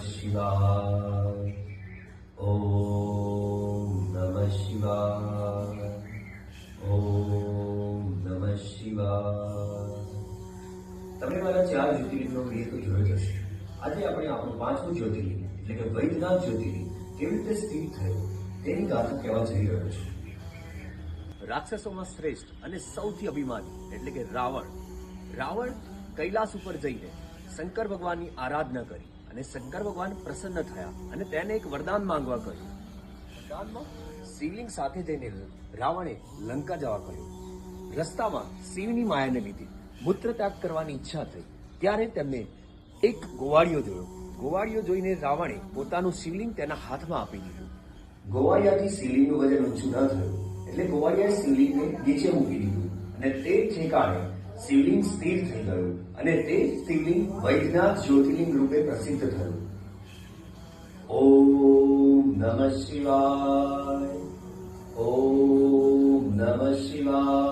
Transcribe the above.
શિવાય. ઓમ નમઃ શિવાય. ઓમ નમઃ શિવાય. તમે મારા 4 જ્યોતિર્લિંગનો વિડીયો તો જોયો જ હશે. આજે આપણે આપણું 5મું જ્યોતિર્લિંગ એટલે કે વૈદ્યનાથ જ્યોતિર્લિંગ કેવી રીતે સ્થિત થયું તેની ગાથા કહેવા જઈ રહ્યો છું. રાક્ષસોમાં શ્રેષ્ઠ અને સૌથી અભિમાની એટલે કે રાવણ કૈલાસ ઉપર જઈને શંકર ભગવાનની આરાધના કરી અને શંકર ભગવાન પ્રસન્ન થયા અને તેને એક વરદાન માંગવા કહ્યું. વરદાનમાં શિવલિંગ સાથે જઈને રાવણે લંકા જવા કહ્યું. રસ્તામાં શિવની માયાને લીધે મૂત્ર ત્યાગ કરવાની ઈચ્છા થઈ ત્યારે તેમને એક ગોવાળિયો જોયો. ગોવાળિયો જોઈને રાવણે પોતાનું શિવલિંગ તેના હાથમાં આપી દીધું. ગોવાળિયાથી શિવલિંગનું વજન ઊંચું ન થયું એટલે ગોવાળિયાએ શિવલિંગને નીચે મૂકી દીધું અને તે ઠેકાણે શિવલિંગ સ્થિર થઈ ગયું અને તે શિવલિંગ વૈદ્યનાથ જ્યોતિર્લિંગ રૂપે પ્રસિદ્ધ થયું. ઓમ નમઃ શિવાય. ઓમ નમઃ શિવાય.